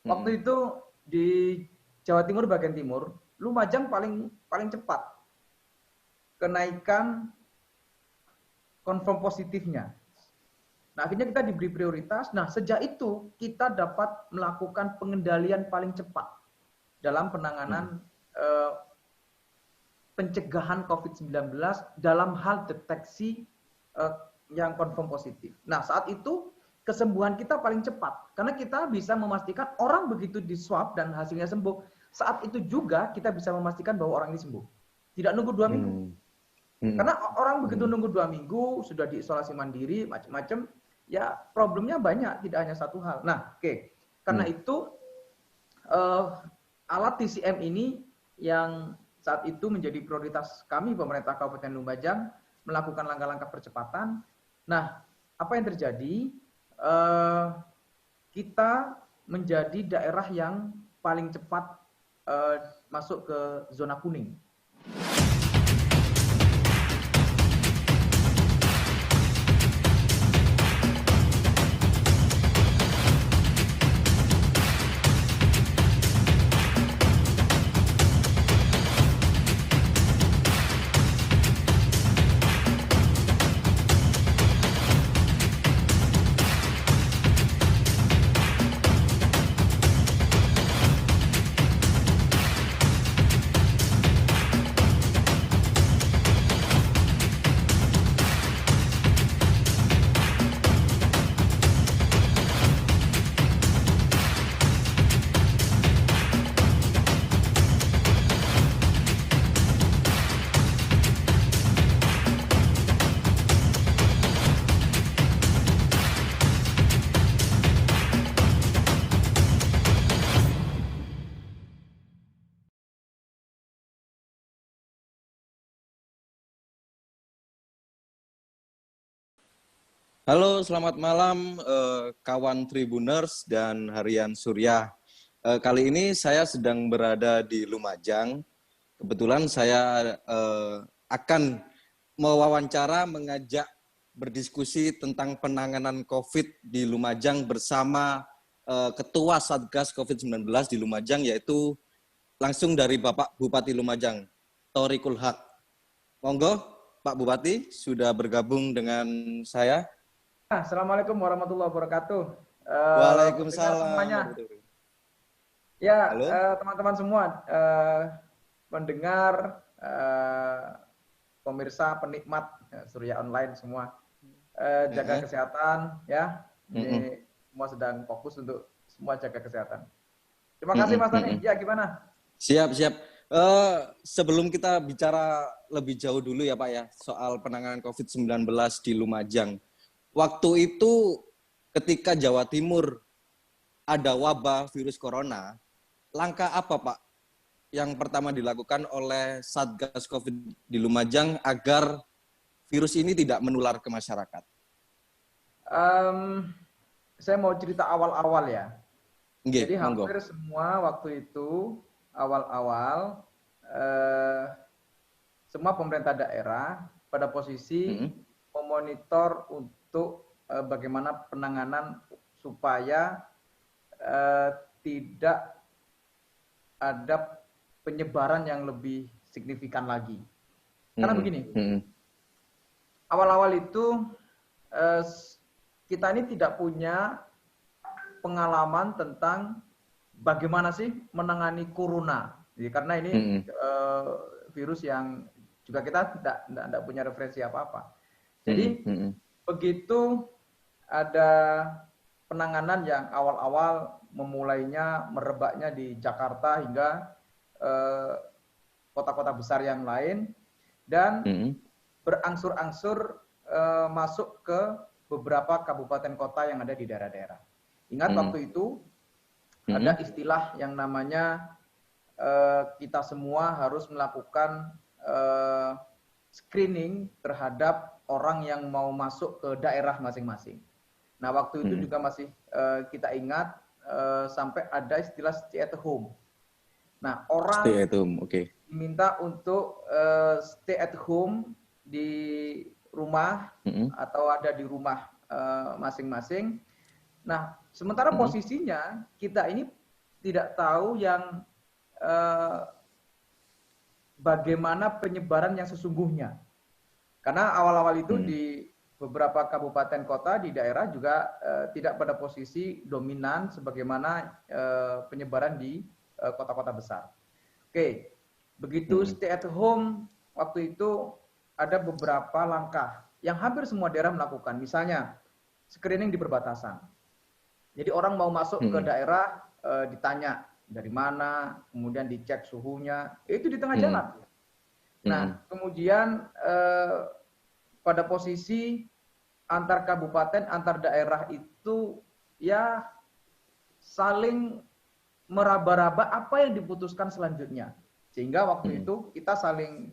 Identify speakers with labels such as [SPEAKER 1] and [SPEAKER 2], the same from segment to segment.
[SPEAKER 1] Waktu itu di Jawa Timur bagian timur, Lumajang paling cepat kenaikan confirm positifnya. Nah, akhirnya kita diberi prioritas. Nah, sejak itu kita dapat melakukan pengendalian paling cepat dalam penanganan pencegahan COVID-19 dalam hal deteksi yang confirm positif. Nah, saat itu kesembuhan kita paling cepat karena kita bisa memastikan orang begitu di swab dan hasilnya sembuh, saat itu juga kita bisa memastikan bahwa orang ini sembuh. Tidak nunggu 2 minggu. Karena orang begitu nunggu 2 minggu sudah diisolasi mandiri macam-macam, ya problemnya banyak, tidak hanya satu hal. Nah, karena itu alat TCM ini yang saat itu menjadi prioritas kami pemerintah Kabupaten Lumajang melakukan langkah-langkah percepatan. Nah, apa yang terjadi? Kita menjadi daerah yang paling cepat masuk ke zona kuning.
[SPEAKER 2] Halo, selamat malam kawan Tribuners dan Harian Surya. Kali ini saya sedang berada di Lumajang. Kebetulan saya akan mewawancara, mengajak berdiskusi tentang penanganan COVID di Lumajang bersama Ketua Satgas COVID-19 di Lumajang, yaitu langsung dari Bapak Bupati Lumajang, Thoriqul Haq. Monggo, Pak Bupati sudah bergabung dengan saya.
[SPEAKER 1] Assalamualaikum warahmatullahi wabarakatuh.
[SPEAKER 2] Waalaikumsalam.
[SPEAKER 1] Semuanya. Ya, teman-teman semua, pendengar, pemirsa, penikmat Surya Online semua, jaga kesehatan ya. Ini semua sedang fokus untuk semua jaga kesehatan. Terima kasih Mas Tani. Ya, gimana?
[SPEAKER 2] Siap. Sebelum kita bicara lebih jauh dulu ya Pak ya, soal penanganan COVID-19 di Lumajang. Waktu itu ketika Jawa Timur ada wabah virus corona, langkah apa Pak yang pertama dilakukan oleh Satgas COVID di Lumajang agar virus ini tidak menular ke masyarakat?
[SPEAKER 1] Saya mau cerita awal-awal ya. Jadi
[SPEAKER 2] monggo.
[SPEAKER 1] hampir semua waktu itu awal-awal semua pemerintah daerah pada posisi memonitor untuk bagaimana penanganan supaya tidak ada penyebaran yang lebih signifikan lagi. Karena begini, awal-awal itu kita ini tidak punya pengalaman tentang bagaimana sih menangani corona. Jadi, karena ini virus yang juga kita tidak punya referensi apa-apa. Jadi begitu ada penanganan yang awal-awal memulainya merebaknya di Jakarta hingga kota-kota besar yang lain dan berangsur-angsur masuk ke beberapa kabupaten kota yang ada di daerah-daerah. Ingat waktu itu ada istilah yang namanya kita semua harus melakukan screening terhadap orang yang mau masuk ke daerah masing-masing. Nah, waktu itu juga masih kita ingat sampai ada istilah stay at home. Nah, orang diminta untuk stay at home di rumah atau ada di rumah masing-masing. Nah, sementara posisinya kita ini tidak tahu yang bagaimana penyebaran yang sesungguhnya. Karena awal-awal itu di beberapa kabupaten kota di daerah juga tidak pada posisi dominan sebagaimana penyebaran di kota-kota besar. Oke, begitu stay at home waktu itu ada beberapa langkah yang hampir semua daerah melakukan. Misalnya screening di perbatasan. Jadi orang mau masuk ke daerah ditanya dari mana, kemudian dicek suhunya, itu di tengah jalan. Nah, kemudian pada posisi antar kabupaten, antar daerah itu ya saling meraba-raba apa yang diputuskan selanjutnya. Sehingga waktu itu kita saling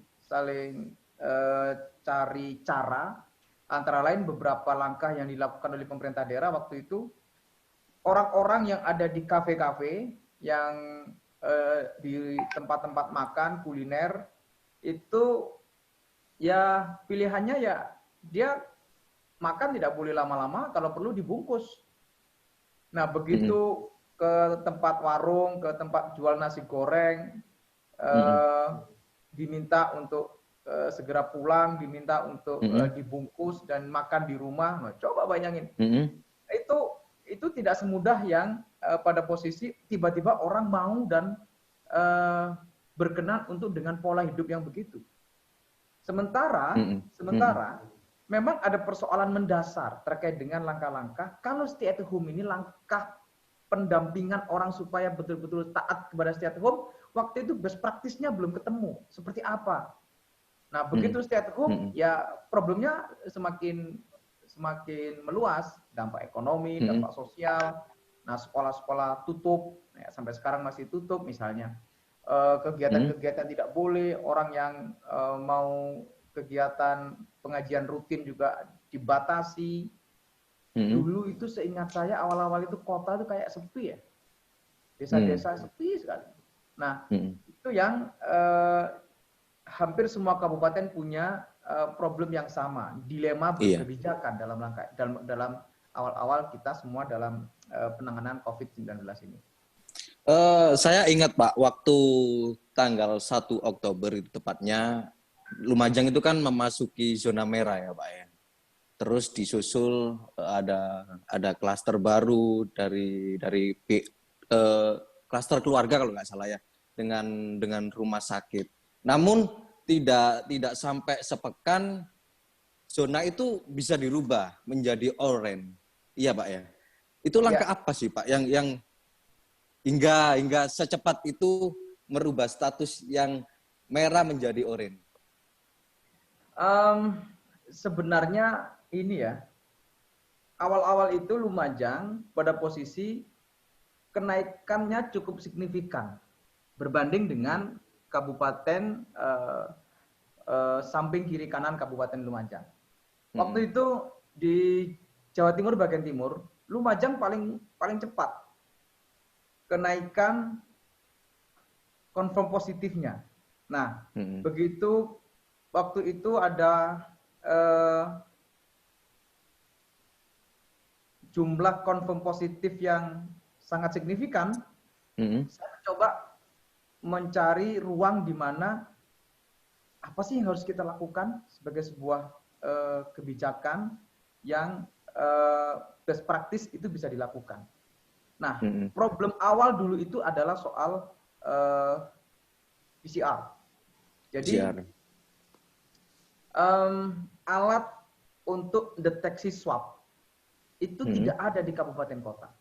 [SPEAKER 1] cari cara, antara lain beberapa langkah yang dilakukan oleh pemerintah daerah waktu itu, orang-orang yang ada di kafe-kafe, yang di tempat-tempat makan, kuliner, itu ya pilihannya ya dia makan tidak boleh lama-lama, kalau perlu dibungkus. Nah, begitu ke tempat warung, ke tempat jual nasi goreng, diminta untuk segera pulang, diminta untuk dibungkus dan makan di rumah. Nah, coba bayangin, itu tidak semudah yang pada posisi tiba-tiba orang mau dan berkenan untuk dengan pola hidup yang begitu. Sementara memang ada persoalan mendasar terkait dengan langkah-langkah. Kalau stay at home ini langkah pendampingan orang supaya betul-betul taat kepada stay at home, waktu itu best practice-nya belum ketemu. Seperti apa? Nah, begitu stay at home, ya problemnya semakin meluas, dampak ekonomi, dampak sosial. Nah, sekolah-sekolah tutup, ya, sampai sekarang masih tutup misalnya. Kegiatan-kegiatan tidak boleh, orang yang mau kegiatan pengajian rutin juga dibatasi. Dulu itu seingat saya awal-awal itu kota itu kayak sepi ya. Desa-desa sepi sekali. Nah, itu yang hampir semua kabupaten punya problem yang sama, dilema berkebijakan dalam awal-awal kita semua dalam penanganan COVID-19 ini.
[SPEAKER 2] Saya ingat Pak, waktu tanggal 1 Oktober itu tepatnya, Lumajang itu kan memasuki zona merah ya Pak ya. Terus disusul ada klaster baru dari klaster keluarga kalau nggak salah ya, dengan rumah sakit. Namun tidak sampai sepekan zona itu bisa dirubah menjadi oranye. Iya Pak ya. Itu langkah apa sih Pak yang hingga secepat itu merubah status yang merah menjadi oranye?
[SPEAKER 1] Sebenarnya ini ya, awal-awal itu Lumajang pada posisi kenaikannya cukup signifikan berbanding dengan kabupaten samping kiri kanan Kabupaten Lumajang. Waktu itu di Jawa Timur bagian timur, Lumajang paling cepat kenaikan konfirm positifnya. Nah, begitu waktu itu ada jumlah konfirm positif yang sangat signifikan, saya coba mencari ruang di mana apa sih yang harus kita lakukan sebagai sebuah kebijakan yang best practice itu bisa dilakukan. Nah, problem awal dulu itu adalah soal PCR. Jadi alat untuk deteksi swab itu tidak ada di kabupaten kota.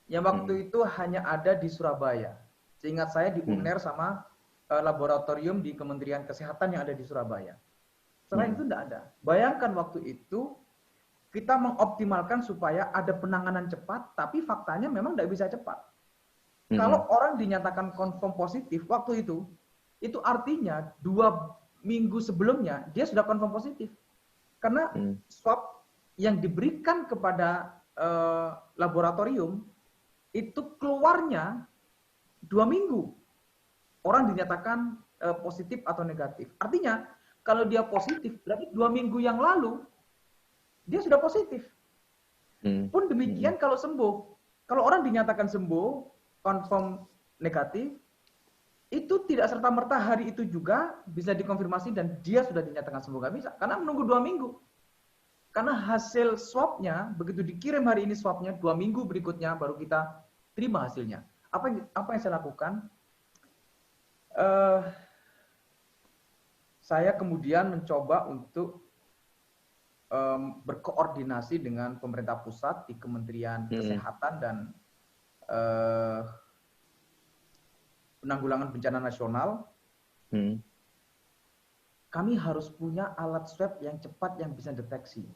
[SPEAKER 1] Yang waktu itu hanya ada di Surabaya. Seingat saya di UNER sama laboratorium di Kementerian Kesehatan yang ada di Surabaya. Selain itu tidak ada. Bayangkan waktu itu kita mengoptimalkan supaya ada penanganan cepat, tapi faktanya memang tidak bisa cepat. Kalau orang dinyatakan konfirm positif waktu itu artinya 2 minggu sebelumnya dia sudah konfirm positif. Karena swab yang diberikan kepada laboratorium itu keluarnya 2 minggu. Orang dinyatakan positif atau negatif. Artinya kalau dia positif berarti 2 minggu yang lalu dia sudah positif. Pun demikian kalau sembuh. Kalau orang dinyatakan sembuh, confirm negatif, itu tidak serta-merta hari itu juga bisa dikonfirmasi dan dia sudah dinyatakan sembuh. Nggak bisa, karena menunggu 2 minggu. Karena hasil swabnya, begitu dikirim hari ini swabnya, 2 minggu berikutnya baru kita terima hasilnya. Apa yang saya lakukan? Saya kemudian mencoba untuk berkoordinasi dengan pemerintah pusat di Kementerian Kesehatan dan Penanggulangan Bencana Nasional. Kami harus punya alat swab yang cepat yang bisa deteksi.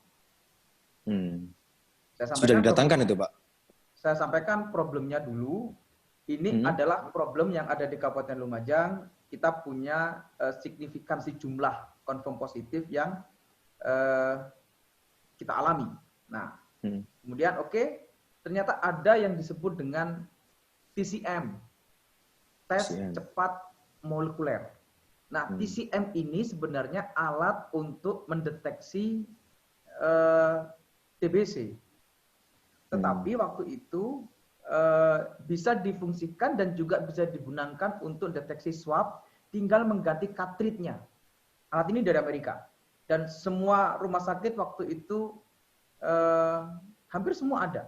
[SPEAKER 2] Sudah didatangkan itu, Pak?
[SPEAKER 1] Saya sampaikan problemnya dulu. Ini adalah problem yang ada di Kabupaten Lumajang. Kita punya signifikansi jumlah confirm positif yang kita alami. Nah, kemudian ternyata ada yang disebut dengan TCM, tes cepat molekuler. Nah, TCM ini sebenarnya alat untuk mendeteksi TBC. Tetapi waktu itu bisa difungsikan dan juga bisa digunakan untuk deteksi swab, tinggal mengganti cartridge-nya. Alat ini dari Amerika. Dan semua rumah sakit waktu itu hampir semua ada.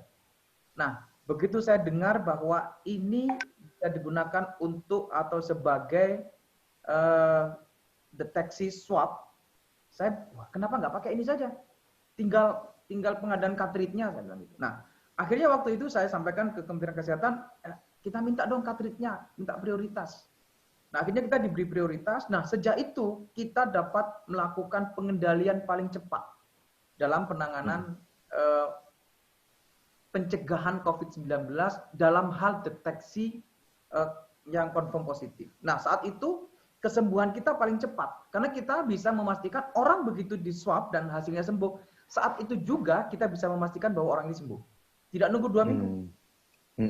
[SPEAKER 1] Nah, begitu saya dengar bahwa ini bisa digunakan untuk atau sebagai deteksi swab, saya kenapa nggak pakai ini saja? Tinggal pengadaan cartridge-nya, saya bilang gitu. Nah, akhirnya waktu itu saya sampaikan ke Kementerian Kesehatan, kita minta dong cartridge-nya, minta prioritas. Nah, akhirnya kita diberi prioritas. Nah, sejak itu kita dapat melakukan pengendalian paling cepat dalam penanganan pencegahan COVID-19 dalam hal deteksi yang confirm positif. Nah, saat itu kesembuhan kita paling cepat karena kita bisa memastikan orang begitu di swab dan hasilnya sembuh. Saat itu juga kita bisa memastikan bahwa orang ini sembuh. Tidak nunggu 2 minggu.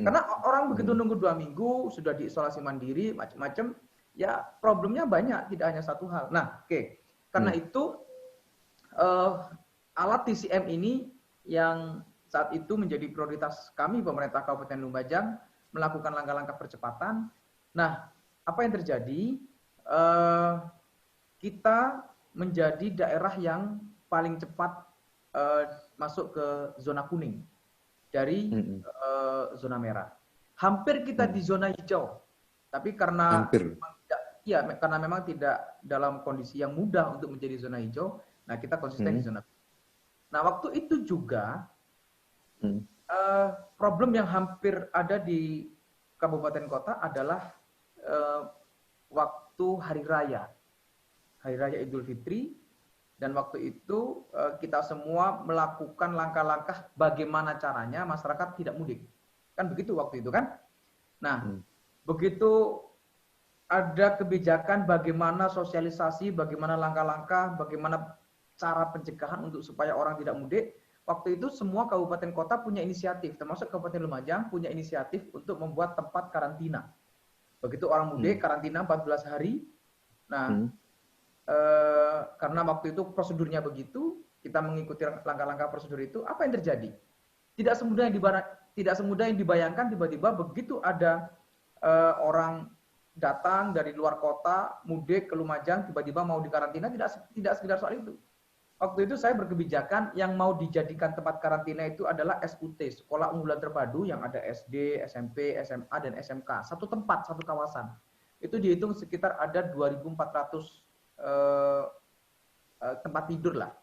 [SPEAKER 1] Karena orang begitu nunggu 2 minggu, sudah diisolasi mandiri, macam-macam, ya problemnya banyak, tidak hanya satu hal. Nah, karena itu alat TCM ini yang saat itu menjadi prioritas kami, pemerintah Kabupaten Lumajang, melakukan langkah-langkah percepatan. Nah, apa yang terjadi? Kita menjadi daerah yang paling cepat masuk ke zona kuning dari zona merah. Hampir kita di zona hijau, tapi karena karena memang tidak dalam kondisi yang mudah untuk menjadi zona hijau, nah kita konsisten di zona. Nah, waktu itu juga problem yang hampir ada di kabupaten kota adalah waktu hari raya Idul Fitri, dan waktu itu kita semua melakukan langkah-langkah bagaimana caranya masyarakat tidak mudik. Kan begitu waktu itu kan? Nah, begitu ada kebijakan bagaimana sosialisasi, bagaimana langkah-langkah, bagaimana cara pencegahan untuk supaya orang tidak mudik. Waktu itu semua kabupaten kota punya inisiatif, termasuk Kabupaten Lumajang punya inisiatif untuk membuat tempat karantina. Begitu orang mudik, karantina 14 hari. Nah, karena waktu itu prosedurnya begitu, kita mengikuti langkah-langkah prosedur itu, apa yang terjadi? Tidak semudah yang dibayangkan, tiba-tiba begitu ada orang datang dari luar kota, mudik ke Lumajang, tiba-tiba mau dikarantina, tidak sekedar soal itu. Waktu itu saya berkebijakan yang mau dijadikan tempat karantina itu adalah SUT, Sekolah Unggulan Terpadu, yang ada SD, SMP, SMA, dan SMK. Satu tempat, satu kawasan. Itu dihitung sekitar ada 2.400 tempat tidur lah.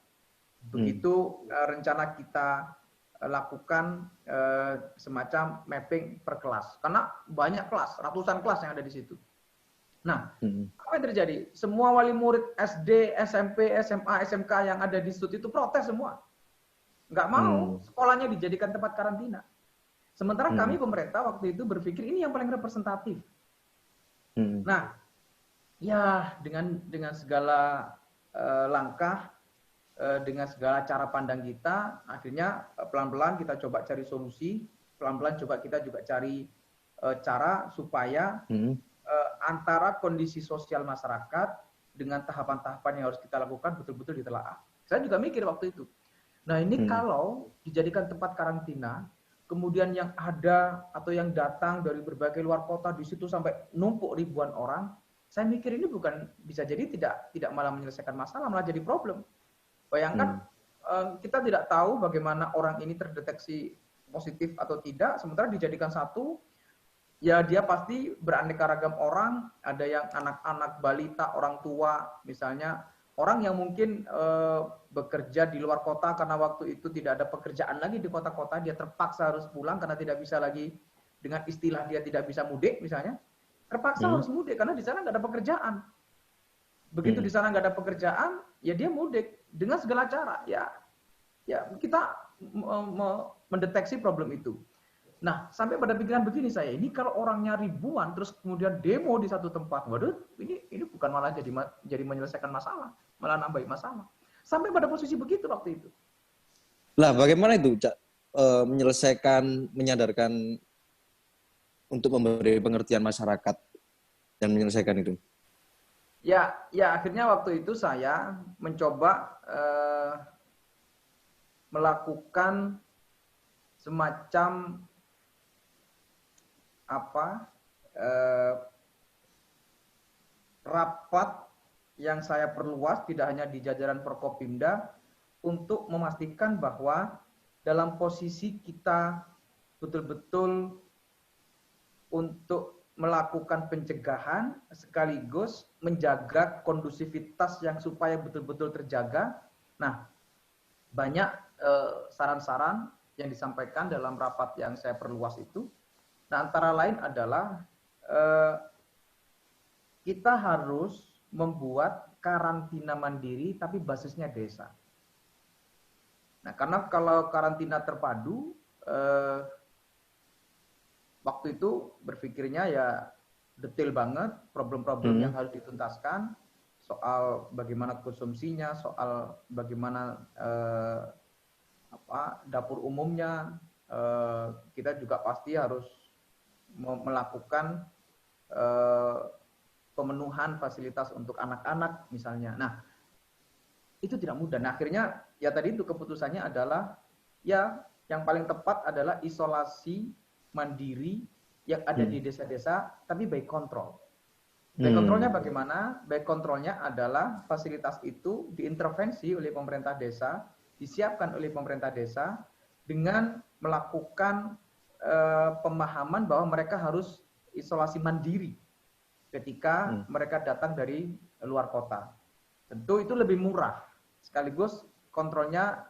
[SPEAKER 1] Begitu rencana kita lakukan semacam mapping per kelas. Karena banyak kelas, ratusan kelas yang ada di situ. Nah, apa yang terjadi? Semua wali murid SD, SMP, SMA, SMK yang ada di situ itu protes semua. Nggak mau sekolahnya dijadikan tempat karantina. Sementara kami pemerintah waktu itu berpikir ini yang paling representatif. Nah, ya dengan segala langkah, dengan segala cara pandang kita, akhirnya pelan-pelan kita coba cari solusi, pelan-pelan coba kita juga cari cara supaya antara kondisi sosial masyarakat dengan tahapan-tahapan yang harus kita lakukan betul-betul ditelaah. Saya juga mikir waktu itu. Nah, ini kalau dijadikan tempat karantina, kemudian yang ada atau yang datang dari berbagai luar kota di situ sampai numpuk ribuan orang, saya mikir ini bukan bisa jadi tidak malah menyelesaikan masalah, malah jadi problem. Bayangkan kita tidak tahu bagaimana orang ini terdeteksi positif atau tidak, sementara dijadikan satu, ya dia pasti beraneka ragam orang, ada yang anak-anak, balita, orang tua, misalnya orang yang mungkin bekerja di luar kota karena waktu itu tidak ada pekerjaan lagi di kota-kota, dia terpaksa harus pulang karena tidak bisa lagi, dengan istilah dia tidak bisa mudik misalnya, terpaksa harus mudik karena di sana nggak ada pekerjaan. Begitu di sana nggak ada pekerjaan, ya dia mudik dengan segala cara. Ya kita mendeteksi problem itu. Nah, sampai pada pikiran begini saya, ini kalau orangnya ribuan, terus kemudian demo di satu tempat, waduh, ini bukan malah jadi menyelesaikan masalah, malah nambahin masalah. Sampai pada posisi begitu waktu itu.
[SPEAKER 2] Lah, bagaimana itu, Cak, menyelesaikan, menyadarkan untuk memberi pengertian masyarakat dan menyelesaikan itu?
[SPEAKER 1] Ya akhirnya waktu itu saya mencoba melakukan semacam rapat yang saya perluas tidak hanya di jajaran Forkopimda untuk memastikan bahwa dalam posisi kita betul-betul untuk melakukan pencegahan sekaligus menjaga kondusivitas yang supaya betul-betul terjaga. Nah, banyak saran-saran yang disampaikan dalam rapat yang saya perluas itu. Nah, antara lain adalah kita harus membuat karantina mandiri tapi basisnya desa. Nah, karena kalau karantina terpadu, waktu itu berpikirnya ya detail banget, problem-problem yang harus dituntaskan, soal bagaimana konsumsinya, soal bagaimana dapur umumnya, kita juga pasti harus melakukan pemenuhan fasilitas untuk anak-anak misalnya. Nah, itu tidak mudah. Nah, akhirnya ya tadi itu keputusannya adalah ya yang paling tepat adalah isolasi mandiri yang ada di desa-desa tapi by control. By controlnya bagaimana? By controlnya adalah fasilitas itu diintervensi oleh pemerintah desa, disiapkan oleh pemerintah desa dengan melakukan pemahaman bahwa mereka harus isolasi mandiri ketika mereka datang dari luar kota. Tentu itu lebih murah, sekaligus kontrolnya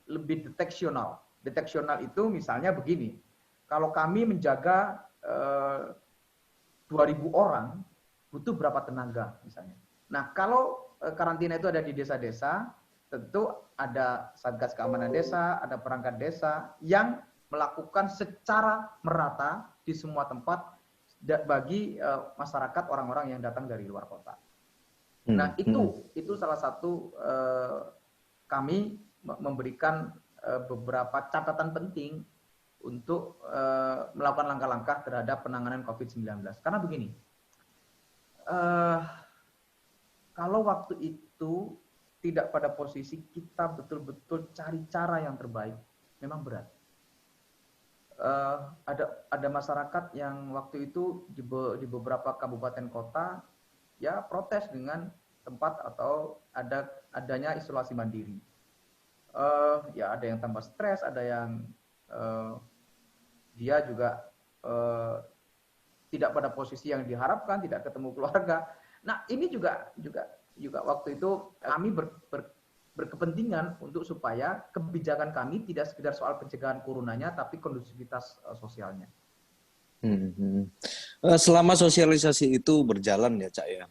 [SPEAKER 1] lebih deteksional. Deteksional itu misalnya begini, kalau kami menjaga 2.000 orang, butuh berapa tenaga misalnya. Nah, kalau karantina itu ada di desa-desa, tentu ada Satgas Keamanan Desa, ada perangkat desa yang melakukan secara merata di semua tempat bagi masyarakat orang-orang yang datang dari luar kota. Nah, itu salah satu kami memberikan beberapa catatan penting untuk melakukan langkah-langkah terhadap penanganan COVID-19. Karena begini, kalau waktu itu tidak pada posisi kita betul-betul cari cara yang terbaik, memang berat. Ada masyarakat yang waktu itu di beberapa kabupaten kota ya protes dengan tempat atau adanya isolasi mandiri. Ya ada yang tambah stres, ada yang dia juga tidak pada posisi yang diharapkan, tidak ketemu keluarga. Nah, ini juga waktu itu kami berkepentingan untuk supaya kebijakan kami tidak sekedar soal pencegahan coronanya, tapi kondusivitas sosialnya.
[SPEAKER 2] Selama sosialisasi itu berjalan ya, Cak ya.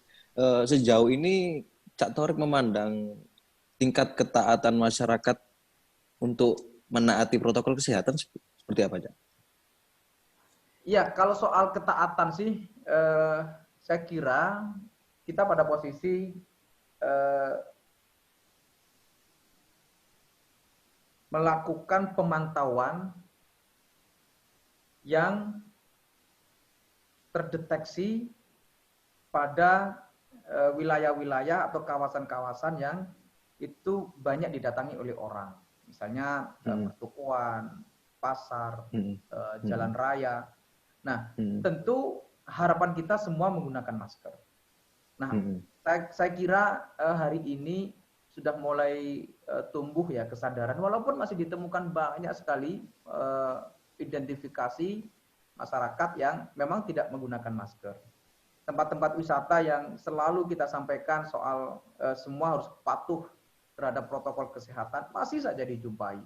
[SPEAKER 2] Sejauh ini Cak Torik memandang tingkat ketaatan masyarakat untuk menaati protokol kesehatan seperti apa, Cak?
[SPEAKER 1] Iya, kalau soal ketaatan sih, saya kira kita pada posisi melakukan pemantauan yang terdeteksi pada wilayah-wilayah atau kawasan-kawasan yang itu banyak didatangi oleh orang. Misalnya pertukuan, pasar,
[SPEAKER 2] Hmm.
[SPEAKER 1] jalan raya. Nah,
[SPEAKER 2] Hmm.
[SPEAKER 1] tentu harapan kita semua menggunakan masker. Nah,
[SPEAKER 2] Hmm.
[SPEAKER 1] saya kira hari ini sudah mulai tumbuh ya kesadaran, walaupun masih ditemukan banyak sekali identifikasi masyarakat yang memang tidak menggunakan masker. Tempat-tempat wisata yang selalu kita sampaikan soal semua harus patuh terhadap protokol kesehatan masih saja dijumpai.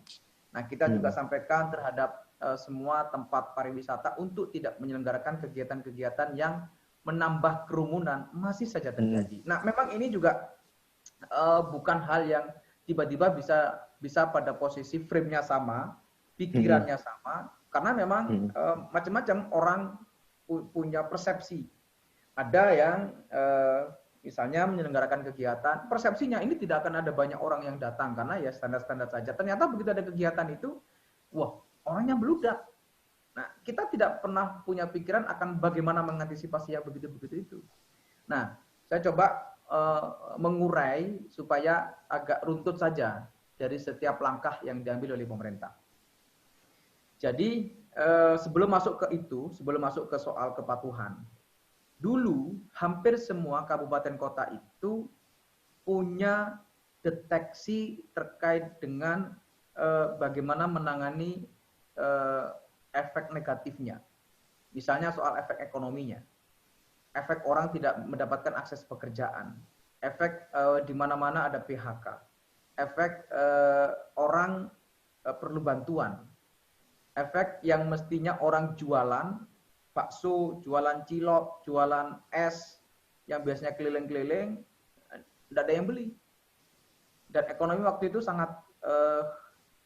[SPEAKER 1] Nah, kita juga sampaikan terhadap semua tempat pariwisata untuk tidak menyelenggarakan kegiatan-kegiatan yang menambah kerumunan masih saja terjadi. Nah, memang ini juga bukan hal yang tiba-tiba bisa pada posisi frame-nya sama, pikirannya sama, karena memang macam-macam orang punya persepsi. Ada yang misalnya menyelenggarakan kegiatan, persepsinya ini tidak akan ada banyak orang yang datang karena ya standar-standar saja. Ternyata begitu ada kegiatan itu, wah, orangnya beludak. Nah, kita tidak pernah punya pikiran akan bagaimana mengantisipasi yang begitu-begitu itu. Nah, saya coba mengurai supaya agak runtut saja dari setiap langkah yang diambil oleh pemerintah. Jadi, sebelum masuk ke itu, sebelum masuk ke soal kepatuhan, dulu hampir semua kabupaten kota itu punya deteksi terkait dengan bagaimana menangani efek negatifnya. Misalnya soal efek ekonominya, efek orang tidak mendapatkan akses pekerjaan, efek di mana-mana ada PHK, efek orang perlu bantuan, efek yang mestinya orang jualan bakso, jualan cilok, jualan es, yang biasanya keliling-keliling, tidak ada yang beli. Dan ekonomi waktu itu sangat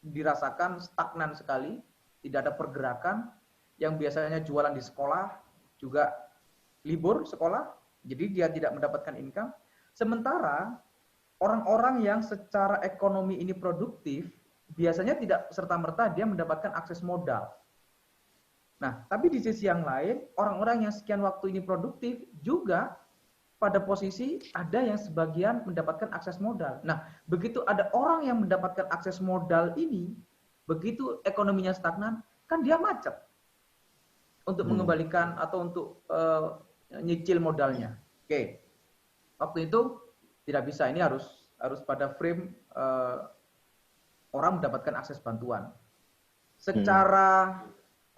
[SPEAKER 1] dirasakan stagnan sekali, tidak ada pergerakan, yang biasanya jualan di sekolah, juga libur sekolah, jadi dia tidak mendapatkan income. Sementara orang-orang yang secara ekonomi ini produktif, biasanya tidak serta-merta dia mendapatkan akses modal. Nah, tapi di sisi yang lain, orang-orang yang sekian waktu ini produktif juga pada posisi ada yang sebagian mendapatkan akses modal. Nah, begitu ada orang yang mendapatkan akses modal ini, begitu ekonominya stagnan, kan dia macet untuk mengembalikan atau untuk nyicil modalnya. Oke, waktu itu tidak bisa, ini harus pada frame orang mendapatkan akses bantuan. Secara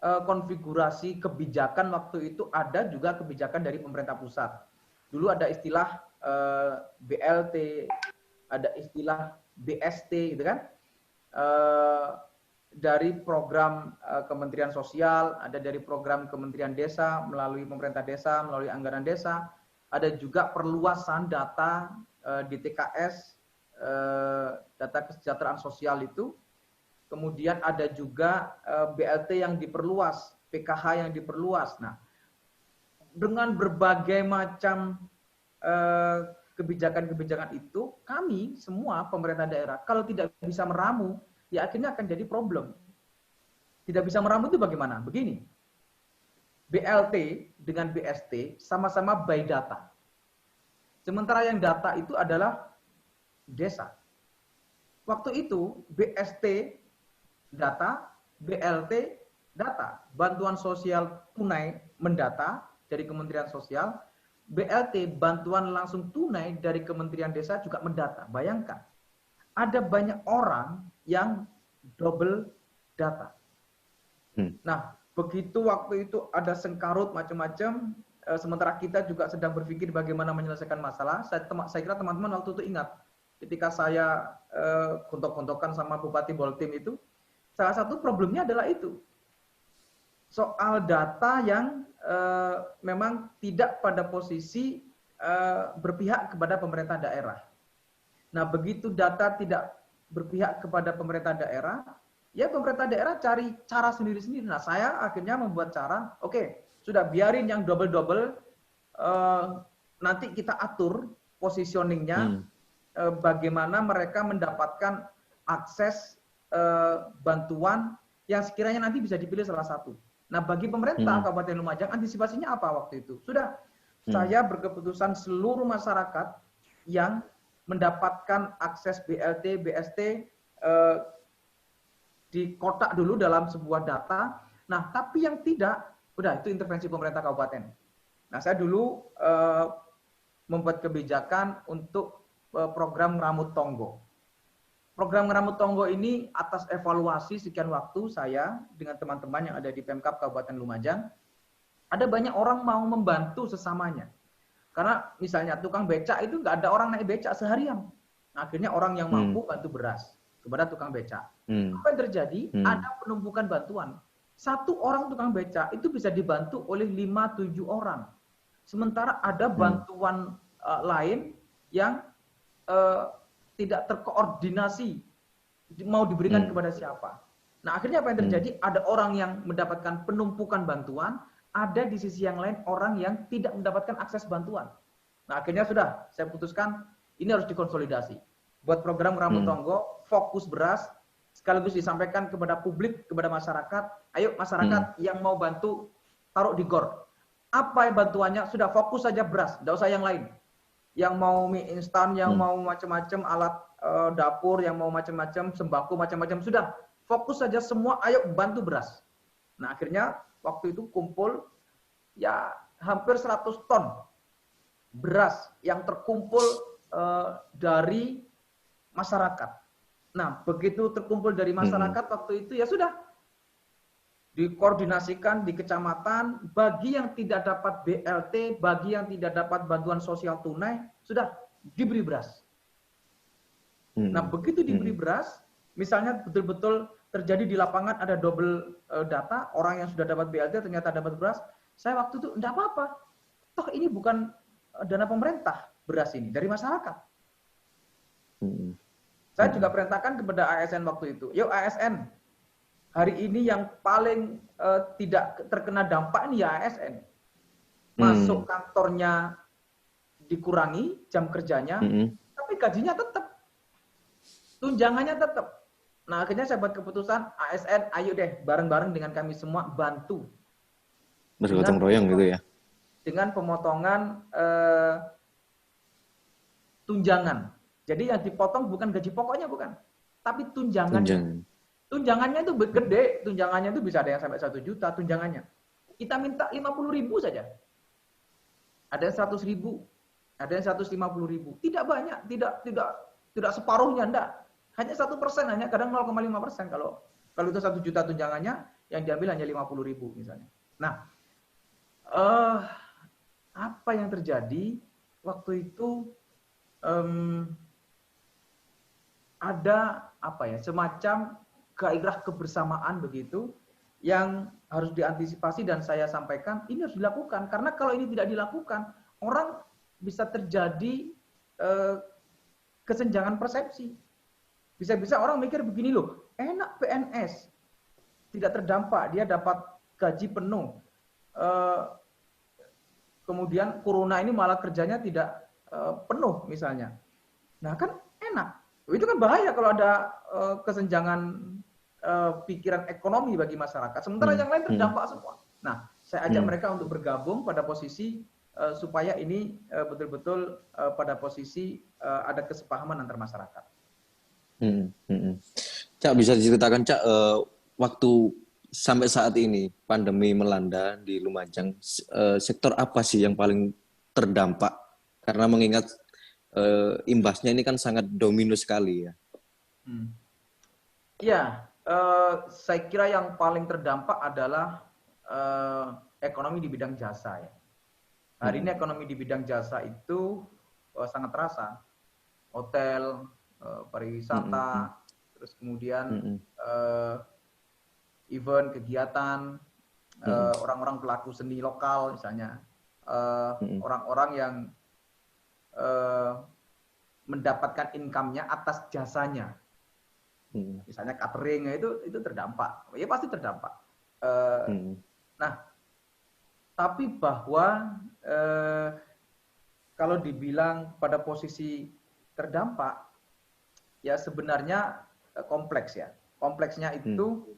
[SPEAKER 1] konfigurasi kebijakan waktu itu ada juga kebijakan dari pemerintah pusat. Dulu ada istilah BLT, ada istilah BST, gitu kan? Dari program Kementerian Sosial, ada dari program Kementerian Desa melalui pemerintah desa, melalui anggaran desa, ada juga perluasan data di TKS, data kesejahteraan sosial itu. Kemudian ada juga BLT yang diperluas, PKH yang diperluas. Nah, dengan berbagai macam kebijakan-kebijakan itu, kami semua pemerintah daerah, kalau tidak bisa meramu, ya akhirnya akan jadi problem. Tidak bisa meramu itu bagaimana? Begini, BLT dengan BST sama-sama by data. Sementara yang data itu adalah desa. Waktu itu BST data, BLT data, bantuan sosial tunai mendata dari Kementerian Sosial, BLT bantuan langsung tunai dari Kementerian Desa juga mendata. Bayangkan, ada banyak orang yang double data. Nah, begitu waktu itu ada sengkarut macam-macam, sementara kita juga sedang berpikir bagaimana menyelesaikan masalah. Saya kira teman-teman waktu itu ingat, ketika saya gontok-gontokan sama Bupati Boltim itu, salah satu problemnya adalah itu. Soal data yang memang tidak pada posisi berpihak kepada pemerintah daerah. Nah, begitu data tidak berpihak kepada pemerintah daerah, ya pemerintah daerah cari cara sendiri-sendiri. Nah, saya akhirnya membuat cara, oke, sudah biarin yang double-double, nanti kita atur positioningnya, bagaimana mereka mendapatkan akses bantuan yang sekiranya nanti bisa dipilih salah satu. Nah, bagi pemerintah Kabupaten Lumajang, antisipasinya apa waktu itu? Sudah, saya berkeputusan seluruh masyarakat yang mendapatkan akses BLT, BST dikotak dulu dalam sebuah data. Nah, tapi yang tidak, udah itu intervensi pemerintah kabupaten. Nah, saya dulu membuat kebijakan untuk program Ngeramut Tonggo. Program Ngeramut Tonggo ini atas evaluasi sekian waktu saya dengan teman-teman yang ada di Pemkab Kabupaten Lumajang, ada banyak orang mau membantu sesamanya. Karena misalnya tukang becak itu nggak ada orang naik becak seharian. Nah, akhirnya orang yang mampu bantu beras kepada tukang becak. Apa yang terjadi? Ada penumpukan bantuan. Satu orang tukang becak itu bisa dibantu oleh 5-7 orang. Sementara ada bantuan lain yang tidak terkoordinasi mau diberikan kepada siapa. Nah, akhirnya apa yang terjadi? Ada orang yang mendapatkan penumpukan bantuan, ada di sisi yang lain orang yang tidak mendapatkan akses bantuan. Nah, akhirnya sudah saya putuskan ini harus dikonsolidasi. Buat program Ngeramut Tonggo, fokus beras, sekaligus disampaikan kepada publik, kepada masyarakat, ayo masyarakat yang mau bantu taruh di GOR. Apa yang bantuannya? Sudah fokus saja beras, tidak usah yang lain. Yang mau mie instan, yang mau macam-macam alat dapur, yang mau macam-macam sembako, macam-macam, sudah fokus saja semua, ayo bantu beras. Nah, akhirnya waktu itu kumpul ya hampir 100 ton beras yang terkumpul dari masyarakat. Nah, begitu terkumpul dari masyarakat waktu itu ya sudah dikoordinasikan di kecamatan, bagi yang tidak dapat BLT, bagi yang tidak dapat bantuan sosial tunai, sudah diberi beras. Nah, begitu diberi beras, misalnya betul-betul terjadi di lapangan ada double data, orang yang sudah dapat BLT ternyata dapat beras, saya waktu itu enggak apa-apa. Toh ini bukan dana pemerintah, beras ini dari masyarakat. Saya juga perintahkan kepada ASN waktu itu, yuk ASN, hari ini yang paling tidak terkena dampak ini ya ASN. Masuk kantornya dikurangi jam kerjanya, tapi gajinya tetap, tunjangannya tetap. Nah, akhirnya saya buat keputusan ASN, ayo deh bareng-bareng dengan kami semua bantu.
[SPEAKER 2] Bergotong royong gitu ya.
[SPEAKER 1] Dengan pemotongan tunjangan. Jadi yang dipotong bukan gaji pokoknya, bukan, tapi tunjangannya. Tunjangannya itu gede, tunjangannya itu bisa ada yang sampai 1 juta tunjangannya. Kita minta 50.000 saja. Ada yang 100.000, ada yang 150.000. Tidak banyak, tidak separuhnya, enggak. Hanya 1%, hanya kadang 0,5% kalau itu 1 juta tunjangannya, yang diambil hanya 50.000 misalnya. Nah, apa yang terjadi waktu itu ada apa ya, semacam gairah kebersamaan begitu yang harus diantisipasi dan saya sampaikan ini harus dilakukan karena kalau ini tidak dilakukan orang bisa terjadi kesenjangan persepsi. Bisa-bisa orang mikir begini loh, enak PNS tidak terdampak, dia dapat gaji penuh. Kemudian corona ini malah kerjanya tidak penuh misalnya. Nah kan enak. Itu kan bahaya kalau ada kesenjangan pikiran ekonomi bagi masyarakat. Sementara yang lain terdampak semua. Nah, saya ajak mereka untuk bergabung pada posisi supaya ini betul-betul pada posisi ada kesepahaman antar masyarakat.
[SPEAKER 2] Cak, bisa diceritakan Cak, waktu sampai saat ini pandemi melanda di Lumajang, sektor apa sih yang paling terdampak? Karena mengingat imbasnya ini kan sangat domino sekali ya.
[SPEAKER 1] Iya, saya kira yang paling terdampak adalah ekonomi di bidang jasa ya. Hari ini ekonomi di bidang jasa itu sangat terasa. Hotel, pariwisata, terus kemudian event, kegiatan, orang-orang pelaku seni lokal misalnya, orang-orang yang mendapatkan income-nya atas jasanya. Misalnya catering itu terdampak. Ya pasti terdampak. Nah, tapi bahwa kalau dibilang pada posisi terdampak, ya sebenarnya kompleks ya. Kompleksnya itu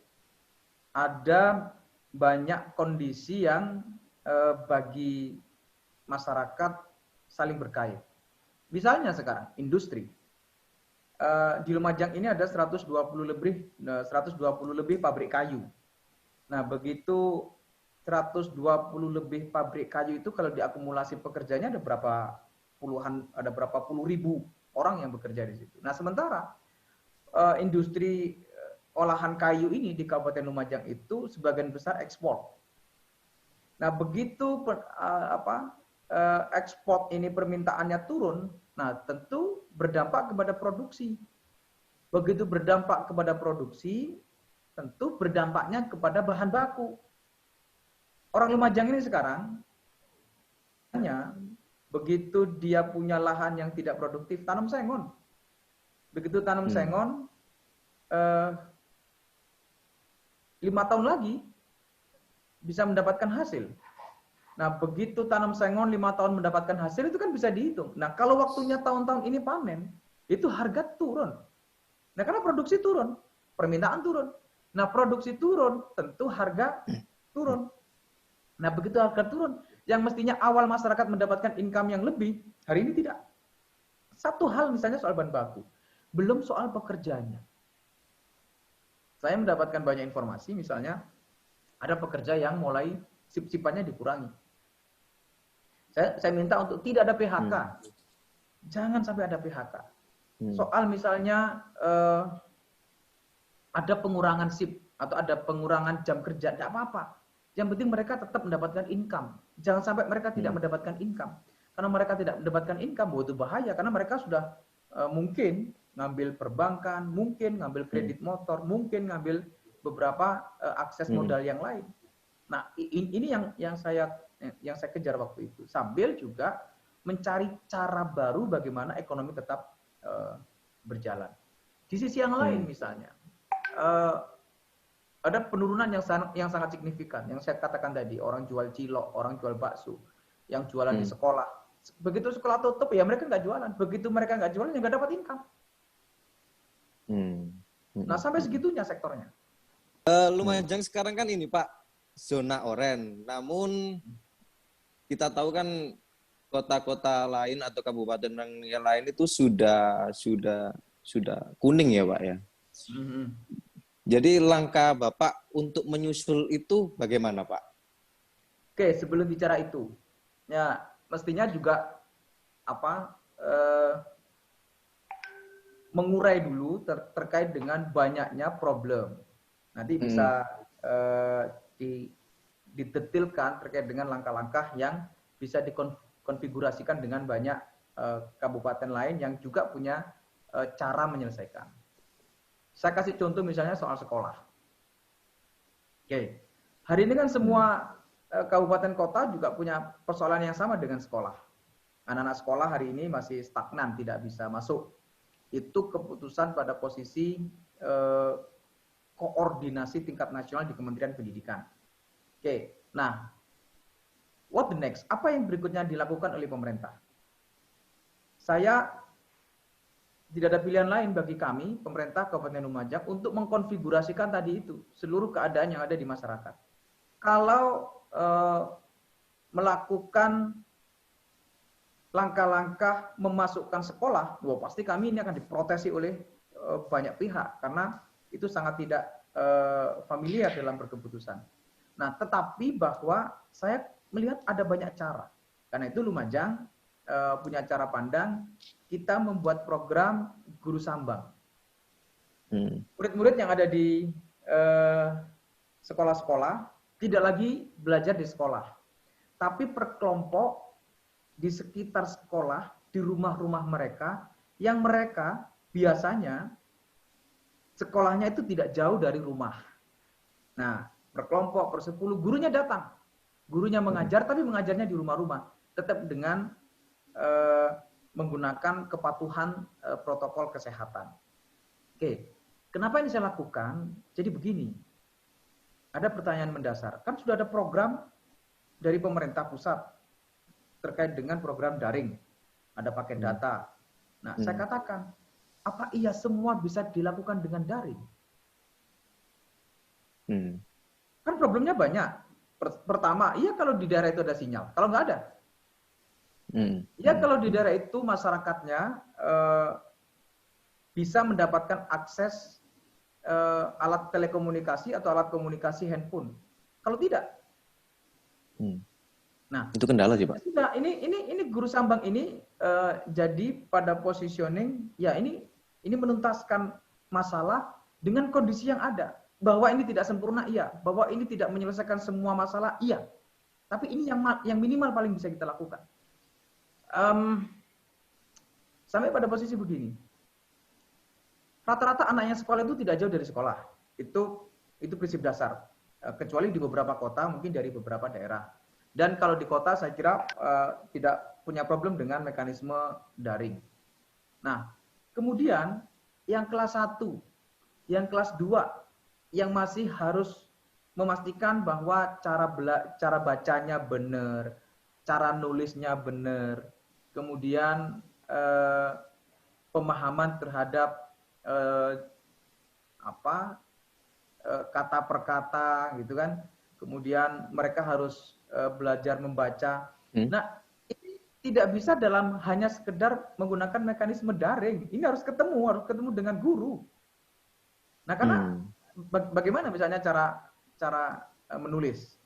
[SPEAKER 1] ada banyak kondisi yang bagi masyarakat saling berkait. Misalnya sekarang industri. di Lumajang ini ada 120 lebih pabrik kayu. Nah, begitu 120 lebih pabrik kayu itu kalau diakumulasi pekerjanya ada berapa puluh ribu orang yang bekerja di situ. Nah, sementara industri olahan kayu ini di Kabupaten Lumajang itu sebagian besar ekspor. Nah, begitu ekspor ini permintaannya turun, nah tentu berdampak kepada produksi. Begitu berdampak kepada produksi, tentu berdampaknya kepada bahan baku. Orang Lumajang ini sekarang hanya begitu dia punya lahan yang tidak produktif, tanam sengon. Begitu tanam sengon, 5 tahun lagi bisa mendapatkan hasil. Nah, begitu tanam sengon 5 tahun mendapatkan hasil, itu kan bisa dihitung. Nah, kalau waktunya tahun-tahun ini panen, itu harga turun. Nah, karena produksi turun, permintaan turun. Nah, produksi turun, tentu harga turun. Nah, begitu harga turun, yang mestinya awal masyarakat mendapatkan income yang lebih, hari ini tidak. Satu hal misalnya soal bahan baku, belum soal pekerjanya. Saya mendapatkan banyak informasi, misalnya ada pekerja yang mulai sip-sipannya dikurangi. Saya minta untuk tidak ada PHK. Jangan sampai ada PHK. Soal misalnya ada pengurangan sip atau ada pengurangan jam kerja, tidak apa-apa. Yang penting mereka tetap mendapatkan income. Jangan sampai mereka tidak mendapatkan income. Karena mereka tidak mendapatkan income, itu bahaya. Karena mereka sudah mungkin ngambil perbankan, mungkin ngambil kredit motor, mungkin ngambil beberapa akses modal yang lain. Nah, ini yang saya kejar waktu itu. Sambil juga mencari cara baru bagaimana ekonomi tetap berjalan. Di sisi yang lain misalnya, ada penurunan yang sangat signifikan. Yang saya katakan tadi, orang jual cilok, orang jual bakso, yang jualan di sekolah. Begitu sekolah tutup, ya mereka nggak jualan. Begitu mereka nggak jualan, ya nggak dapat income. Nah, sampai segitunya sektornya.
[SPEAKER 2] Lumajang sekarang kan ini Pak, zona oranye. Namun kita tahu kan kota-kota lain atau kabupaten yang lain itu sudah kuning ya Pak ya. Jadi langkah Bapak untuk menyusul itu bagaimana Pak?
[SPEAKER 1] Oke, sebelum bicara itu, ya mestinya juga mengurai dulu terkait dengan banyaknya problem. Nanti bisa didetailkan terkait dengan langkah-langkah yang bisa dikonfigurasikan dengan banyak kabupaten lain yang juga punya cara menyelesaikan. Saya kasih contoh misalnya soal sekolah. Oke, hari ini kan semua kabupaten kota juga punya persoalan yang sama dengan sekolah. Anak-anak sekolah hari ini masih stagnan, tidak bisa masuk. Itu keputusan pada posisi koordinasi tingkat nasional di Kementerian Pendidikan. Oke, nah, what the next? Apa yang berikutnya dilakukan oleh pemerintah? Saya tidak ada pilihan lain bagi kami, pemerintah Kabupaten Lumajang, untuk mengkonfigurasikan tadi itu, seluruh keadaan yang ada di masyarakat. Kalau melakukan langkah-langkah memasukkan sekolah, pasti kami ini akan diprotesi oleh banyak pihak, karena itu sangat tidak familiar dalam berkeputusan. Nah, tetapi bahwa saya melihat ada banyak cara. Karena itu Lumajang punya cara pandang, kita membuat program guru sambang. Murid-murid yang ada di sekolah-sekolah tidak lagi belajar di sekolah, tapi per kelompok di sekitar sekolah, di rumah-rumah mereka, yang mereka biasanya sekolahnya itu tidak jauh dari rumah. Nah, per kelompok, per 10, gurunya datang. Gurunya mengajar, tapi mengajarnya di rumah-rumah. Tetap dengan menggunakan kepatuhan protokol kesehatan. Oke, kenapa ini saya lakukan? Jadi begini, ada pertanyaan mendasar. Kan sudah ada program dari pemerintah pusat terkait dengan program daring. Ada paket data. Nah, saya katakan, apa iya semua bisa dilakukan dengan daring? Kan problemnya banyak. Pertama, iya kalau di daerah itu ada sinyal. Kalau nggak ada. Iya kalau di daerah itu masyarakatnya bisa mendapatkan akses alat telekomunikasi atau alat komunikasi handphone. Kalau tidak, nah
[SPEAKER 2] itu kendala sih Pak.
[SPEAKER 1] sudah ini guru sambang ini jadi pada positioning ya ini menuntaskan masalah dengan kondisi yang ada. Bahwa ini tidak sempurna, iya. Bahwa ini tidak menyelesaikan semua masalah, iya. Tapi ini yang minimal paling bisa kita lakukan. Sampai pada posisi begini. Rata-rata anak yang sekolah itu tidak jauh dari sekolah. Itu prinsip dasar. Kecuali di beberapa kota, mungkin dari beberapa daerah. Dan kalau di kota saya kira tidak punya problem dengan mekanisme daring. Nah, kemudian yang kelas 1, yang kelas 2, yang masih harus memastikan bahwa cara bacanya benar, cara nulisnya benar, kemudian pemahaman terhadap kata per kata gitu kan. Kemudian mereka harus belajar membaca. Nah, ini tidak bisa dalam hanya sekedar menggunakan mekanisme daring. Ini harus ketemu dengan guru. Nah, karena bagaimana misalnya cara menulis,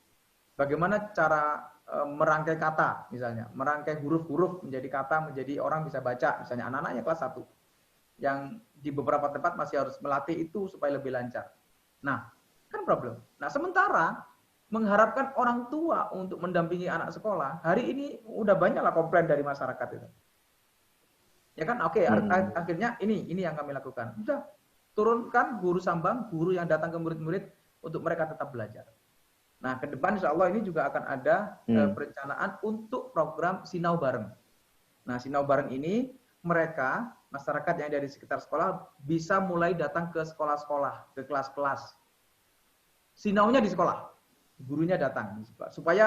[SPEAKER 1] bagaimana cara merangkai kata misalnya, merangkai huruf-huruf menjadi kata, menjadi orang bisa baca, misalnya anak-anaknya kelas 1 yang di beberapa tempat masih harus melatih itu supaya lebih lancar. Nah, kan problem. Nah, sementara mengharapkan orang tua untuk mendampingi anak sekolah, hari ini udah banyak lah komplain dari masyarakat itu. Ya kan, oke, akhirnya ini yang kami lakukan. Sudah turunkan guru sambang, guru yang datang ke murid-murid untuk mereka tetap belajar. Nah, ke depan insya Allah ini juga akan ada perencanaan untuk program Sinau Bareng. Nah, Sinau Bareng ini mereka, masyarakat yang ada di sekitar sekolah bisa mulai datang ke sekolah-sekolah, ke kelas-kelas. Sinaunya di sekolah, gurunya datang supaya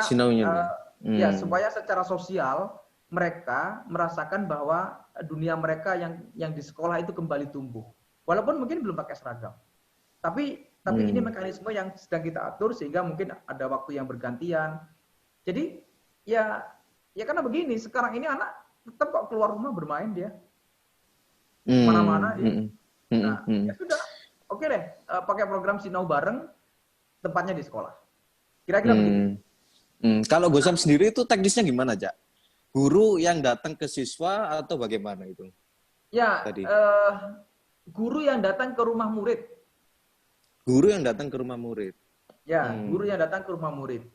[SPEAKER 1] supaya secara sosial mereka merasakan bahwa dunia mereka yang di sekolah itu kembali tumbuh. Walaupun mungkin belum pakai seragam. Tapi ini mekanisme yang sedang kita atur sehingga mungkin ada waktu yang bergantian. Jadi ya karena begini, sekarang ini anak tetap kok keluar rumah bermain dia. Mana-mana dia. Nah, ya sudah. Oke deh, pakai program Sinau Bareng, tempatnya di sekolah. Kira-kira begitu.
[SPEAKER 2] Kalau Gosam sendiri itu teknisnya gimana, Jak? Guru yang datang ke siswa atau bagaimana itu?
[SPEAKER 1] Ya, guru yang datang ke rumah murid.
[SPEAKER 2] Guru yang datang ke rumah murid.
[SPEAKER 1] Ya, guru yang datang ke rumah murid.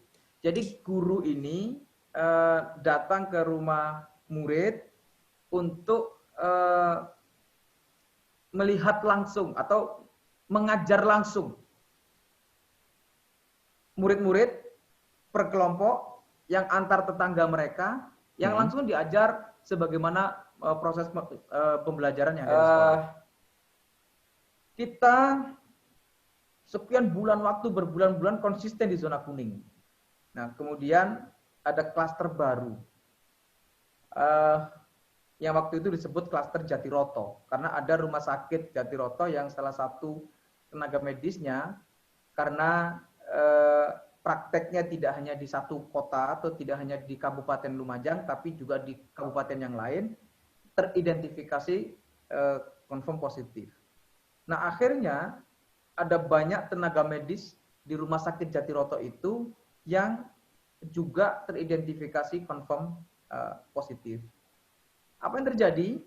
[SPEAKER 1] Jadi guru ini datang ke rumah murid untuk melihat langsung atau mengajar langsung murid-murid per kelompok yang antar tetangga mereka yang langsung diajar sebagaimana proses pembelajaran yang ada di sekolah. Kita sekian bulan waktu, berbulan-bulan konsisten di zona kuning. Nah, kemudian ada klaster baru. Yang waktu itu disebut klaster Jatiroto. Karena ada rumah sakit Jatiroto yang salah satu tenaga medisnya, karena prakteknya tidak hanya di satu kota atau tidak hanya di Kabupaten Lumajang, tapi juga di kabupaten yang lain, teridentifikasi confirm positif. Nah, akhirnya ada banyak tenaga medis di rumah sakit Jatiroto itu yang juga teridentifikasi confirm positif. Apa yang terjadi?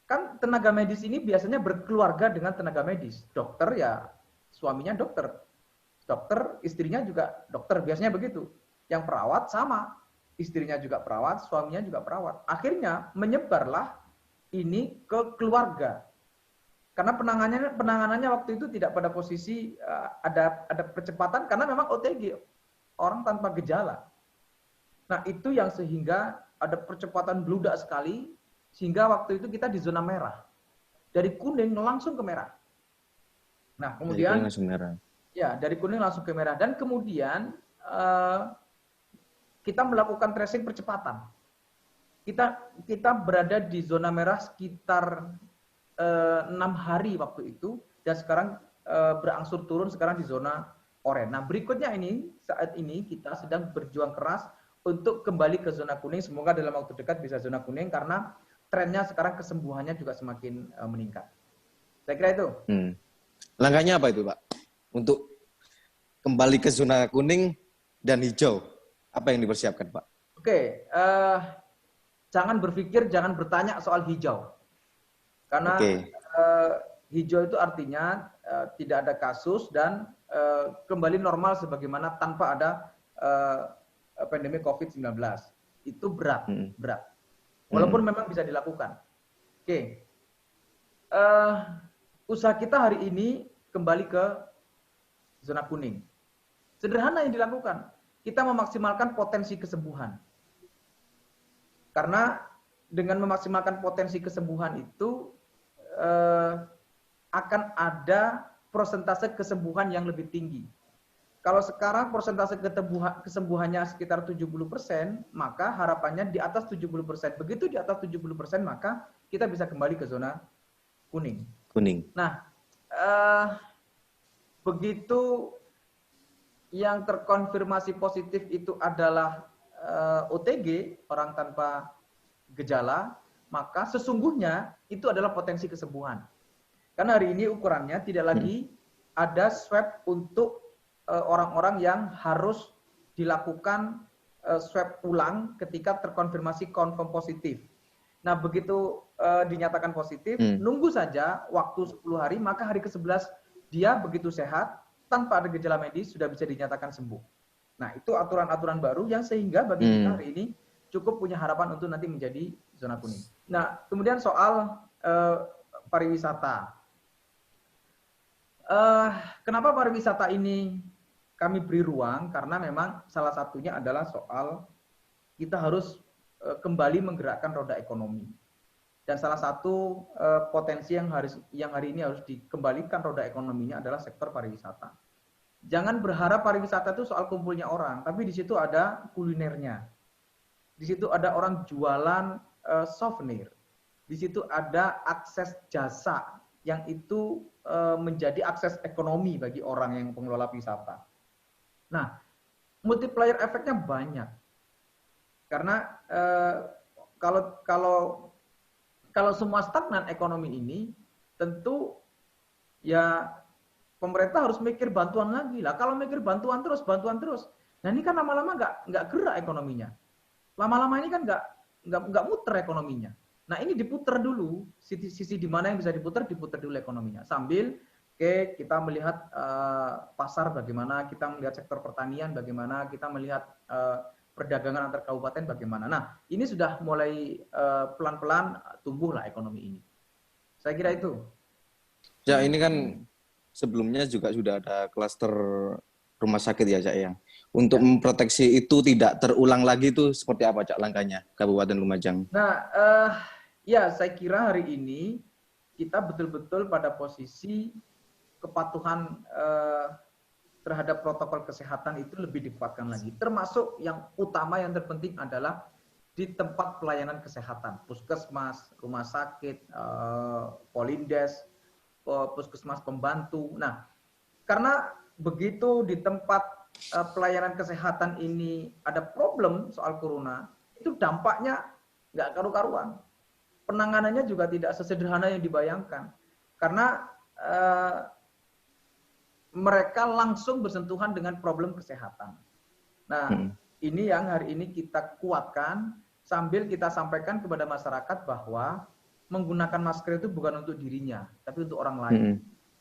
[SPEAKER 1] Kan tenaga medis ini biasanya berkeluarga dengan tenaga medis. Dokter ya suaminya dokter. Dokter, istrinya juga dokter, biasanya begitu. Yang perawat sama, istrinya juga perawat, suaminya juga perawat. Akhirnya menyebarlah ini ke keluarga. Karena penanganannya waktu itu tidak pada posisi ada percepatan karena memang OTG, orang tanpa gejala. Nah, itu yang sehingga ada percepatan bludak sekali sehingga waktu itu kita di zona merah. Dari kuning langsung ke merah. Nah, kemudian dari kuning langsung ke merah dan kemudian kita melakukan tracing percepatan. Kita berada di zona merah sekitar 6 hari waktu itu dan sekarang berangsur turun sekarang di zona oranye. Nah, berikutnya ini saat ini kita sedang berjuang keras untuk kembali ke zona kuning. Semoga dalam waktu dekat bisa zona kuning karena trennya sekarang kesembuhannya juga semakin meningkat. Saya kira itu.
[SPEAKER 2] Langkahnya apa itu, Pak? Untuk kembali ke zona kuning dan hijau, apa yang dipersiapkan, Pak?
[SPEAKER 1] Oke, jangan berpikir, jangan bertanya soal hijau. Karena hijau itu artinya tidak ada kasus dan kembali normal sebagaimana tanpa ada pandemi COVID-19. Itu berat. Walaupun memang bisa dilakukan. Oke. Usaha kita hari ini kembali ke zona kuning. Sederhana yang dilakukan. Kita memaksimalkan potensi kesembuhan. Karena dengan memaksimalkan potensi kesembuhan itu akan ada persentase kesembuhan yang lebih tinggi. Kalau sekarang persentase kesembuhannya sekitar 70%, maka harapannya di atas 70%. Begitu di atas 70%, maka kita bisa kembali ke zona kuning. Nah, begitu yang terkonfirmasi positif itu adalah OTG, orang tanpa gejala, maka sesungguhnya itu adalah potensi kesembuhan. Karena hari ini ukurannya tidak lagi ada swab untuk orang-orang yang harus dilakukan swab ulang ketika terkonfirmasi confirm positif. Nah, begitu dinyatakan positif, nunggu saja waktu 10 hari, maka hari ke-11 dia begitu sehat, tanpa ada gejala medis, sudah bisa dinyatakan sembuh. Nah, itu aturan-aturan baru yang sehingga bagi kita hari ini cukup punya harapan untuk nanti menjadi zona kuning. Nah, kemudian soal pariwisata. Kenapa pariwisata ini kami beri ruang? Karena memang salah satunya adalah soal kita harus kembali menggerakkan roda ekonomi. Dan salah satu potensi yang hari ini harus dikembalikan roda ekonominya adalah sektor pariwisata. Jangan berharap pariwisata itu soal kumpulnya orang, tapi di situ ada kulinernya. Di situ ada orang jualan souvenir. Di situ ada akses jasa yang itu menjadi akses ekonomi bagi orang yang pengelola wisata. Nah, multiplier efeknya banyak. Karena kalau semua stagnan ekonomi ini, tentu ya pemerintah harus mikir bantuan lagi lah. Kalau mikir bantuan terus, nah ini kan lama-lama nggak gerak ekonominya. Lama-lama ini kan nggak muter ekonominya. Nah ini diputer dulu, sisi di mana yang bisa diputer dulu ekonominya. Sambil kita melihat pasar bagaimana, kita melihat sektor pertanian bagaimana, kita melihat perdagangan antar kabupaten bagaimana. Nah ini sudah mulai pelan-pelan tumbuhlah ekonomi ini. Saya kira itu.
[SPEAKER 2] Ya ini kan sebelumnya juga sudah ada klaster rumah sakit ya Cak ya. Untuk memproteksi itu tidak terulang lagi itu seperti apa Cak langkahnya Kabupaten Lumajang?
[SPEAKER 1] Nah, ya saya kira hari ini kita betul-betul pada posisi kepatuhan terhadap protokol kesehatan itu lebih dikuatkan lagi. Termasuk yang utama yang terpenting adalah di tempat pelayanan kesehatan, puskesmas, rumah sakit, polindes, puskesmas pembantu. Nah, karena begitu di tempat pelayanan kesehatan ini ada problem soal corona, itu dampaknya nggak karu-karuan. Penanganannya juga tidak sesederhana yang dibayangkan. Karena mereka langsung bersentuhan dengan problem kesehatan. Nah, ini yang hari ini kita kuatkan sambil kita sampaikan kepada masyarakat bahwa menggunakan masker itu bukan untuk dirinya, tapi untuk orang lain.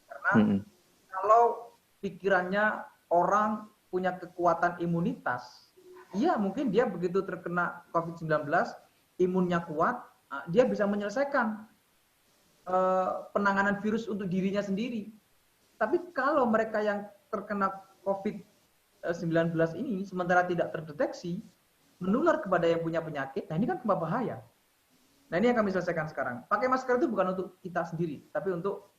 [SPEAKER 1] Karena kalau pikirannya orang punya kekuatan imunitas, iya mungkin dia begitu terkena COVID-19, imunnya kuat, dia bisa menyelesaikan penanganan virus untuk dirinya sendiri. Tapi kalau mereka yang terkena COVID-19 ini sementara tidak terdeteksi, menular kepada yang punya penyakit, nah ini kan bahaya. Nah ini yang kami selesaikan sekarang. Pakai masker itu bukan untuk kita sendiri, tapi untuk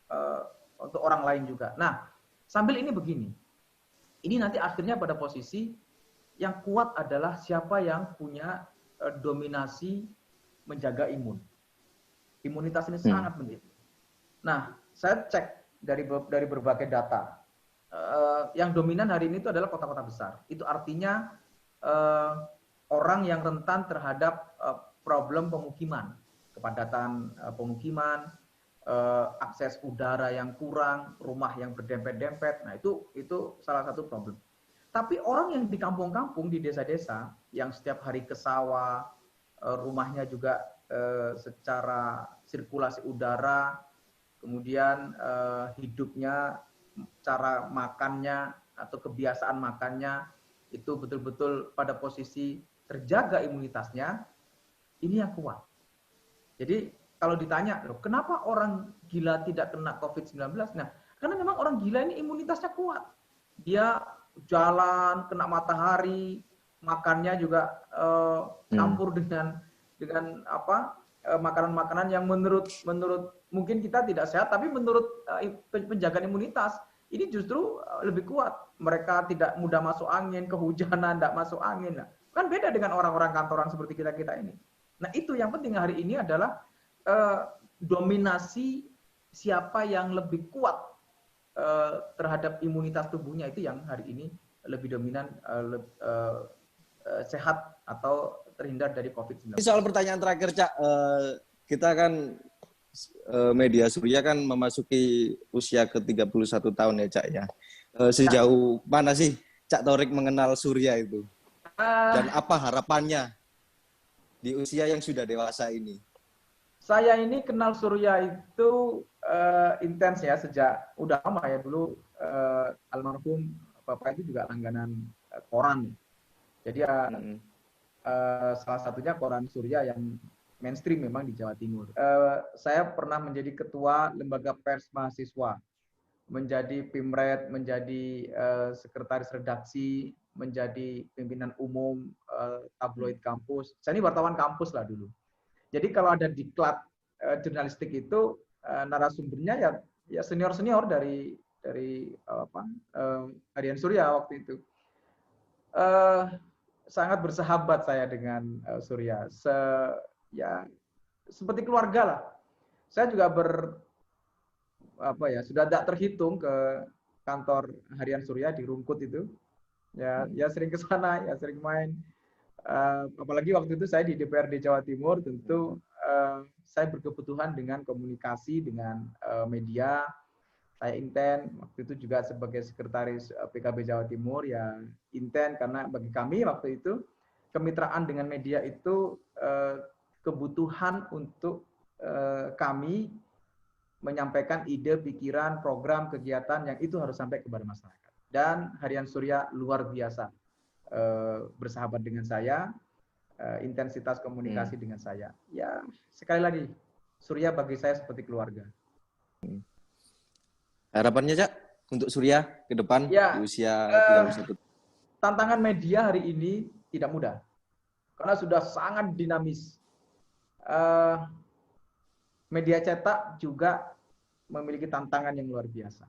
[SPEAKER 1] orang lain juga. Nah, sambil ini begini, ini nanti akhirnya pada posisi yang kuat adalah siapa yang punya dominasi menjaga imun. Imunitas ini sangat penting. Nah, saya cek dari berbagai data. Yang dominan hari ini itu adalah kota-kota besar. Itu artinya orang yang rentan terhadap problem pemukiman, kepadatan pemukiman, akses udara yang kurang, rumah yang berdempet-dempet. Nah, itu salah satu problem. Tapi orang yang di kampung-kampung, di desa-desa, yang setiap hari ke sawah, rumahnya juga secara sirkulasi udara, kemudian hidupnya, cara makannya atau kebiasaan makannya itu betul-betul pada posisi terjaga imunitasnya, ini yang kuat. Jadi kalau ditanya, loh, kenapa orang gila tidak kena COVID-19? Nah, karena memang orang gila ini imunitasnya kuat. Dia jalan, kena matahari, makannya juga campur dengan apa makanan-makanan yang menurut mungkin kita tidak sehat, tapi menurut penjagaan imunitas ini justru lebih kuat. Mereka tidak mudah masuk angin, kehujanan, tidak masuk angin. Nah, kan beda dengan orang-orang kantoran seperti kita ini. Nah, itu yang penting hari ini adalah dominasi siapa yang lebih kuat terhadap imunitas tubuhnya, itu yang hari ini lebih dominan sehat atau terhindar dari COVID-19.
[SPEAKER 2] Soal pertanyaan terakhir, Cak, kita kan media Surya kan memasuki usia ke-31 tahun ya, Cak ya. Sejauh mana sih Cak Torik mengenal Surya itu? Dan apa harapannya di usia yang sudah dewasa ini?
[SPEAKER 1] Saya ini kenal Surya itu intens ya, sejak udah lama ya. Dulu almarhum Bapak itu juga langganan koran. Jadi salah satunya koran Surya yang mainstream memang di Jawa Timur. Saya pernah menjadi ketua lembaga pers mahasiswa, menjadi pimret, menjadi sekretaris redaksi, menjadi pimpinan umum tabloid kampus. Saya ini wartawan kampus lah dulu. Jadi kalau ada diklat jurnalistik itu narasumbernya ya senior dari Harian Surya waktu itu. Sangat bersahabat saya dengan Surya. Ya seperti keluarga lah. Saya juga sudah tidak terhitung ke kantor Harian Surya di Rungkut itu. Ya sering ke sana, ya sering main. Apalagi waktu itu saya di DPRD Jawa Timur, tentu saya berkebutuhan dengan komunikasi dengan media. Saya inten waktu itu juga sebagai sekretaris PKB Jawa Timur, ya inten karena bagi kami waktu itu kemitraan dengan media itu kebutuhan untuk kami menyampaikan ide, pikiran, program, kegiatan yang itu harus sampai kepada masyarakat. Dan Harian Surya luar biasa bersahabat dengan saya, intensitas komunikasi dengan saya. Ya sekali lagi, Surya bagi saya seperti keluarga.
[SPEAKER 2] Harapannya, Cak, untuk Surya ke depan
[SPEAKER 1] ya,
[SPEAKER 2] di usia 31.
[SPEAKER 1] Tantangan media hari ini tidak mudah karena sudah sangat dinamis. Media cetak juga memiliki tantangan yang luar biasa.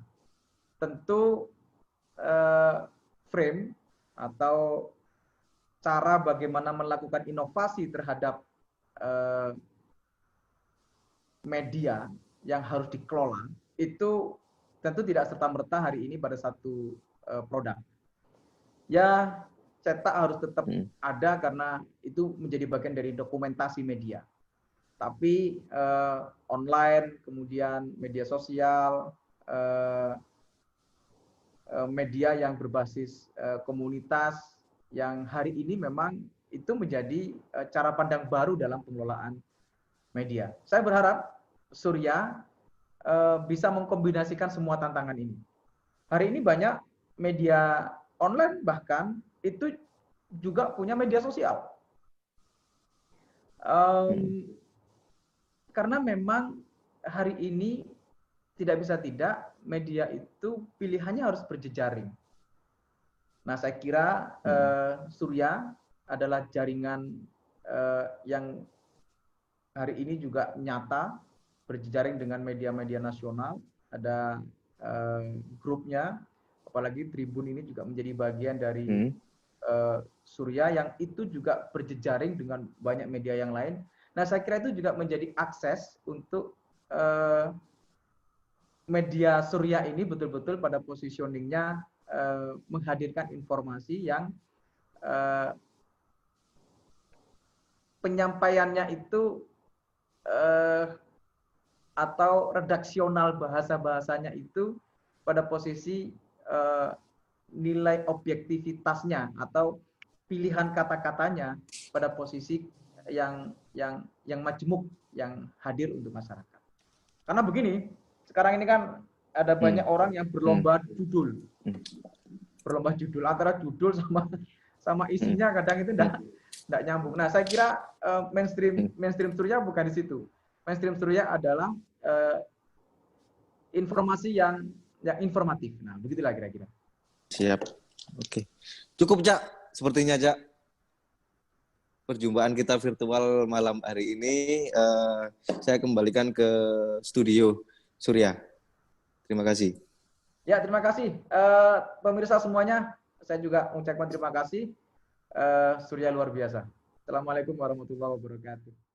[SPEAKER 1] Tentu frame atau cara bagaimana melakukan inovasi terhadap media yang harus dikelola itu tentu tidak serta-merta hari ini pada satu produk. Ya, cetak harus tetap ada karena itu menjadi bagian dari dokumentasi media. Tapi online, kemudian media sosial, media yang berbasis komunitas, yang hari ini memang itu menjadi cara pandang baru dalam pengelolaan media. Saya berharap Surya bisa mengkombinasikan semua tantangan ini. Hari ini banyak media online bahkan itu juga punya media sosial. Karena memang hari ini tidak bisa tidak, media itu pilihannya harus berjejaring. Nah, saya kira Surya adalah jaringan yang hari ini juga nyata, berjejaring dengan media-media nasional, ada grupnya, apalagi Tribun ini juga menjadi bagian dari Surya yang itu juga berjejaring dengan banyak media yang lain. Nah, saya kira itu juga menjadi akses untuk media Surya ini betul-betul pada positioningnya menghadirkan informasi yang penyampaiannya itu atau redaksional bahasa-bahasanya itu pada posisi nilai objektivitasnya atau pilihan kata-katanya pada posisi yang majemuk, yang hadir untuk masyarakat. Karena begini, sekarang ini kan ada banyak orang yang berlomba judul, berlomba judul, antara judul sama isinya kadang itu enggak nyambung. Nah, saya kira mainstream Surya bukan di situ. Mainstream Surya adalah informasi yang informatif. Nah, begitulah kira-kira.
[SPEAKER 2] Siap. Oke. Cukup, Cak. Sepertinya, Cak. Perjumpaan kita virtual malam hari ini, saya kembalikan ke studio Surya. Terima kasih.
[SPEAKER 1] Ya, terima kasih. Pemirsa semuanya, saya juga mengucapkan terima kasih. Surya luar biasa. Assalamualaikum warahmatullahi wabarakatuh.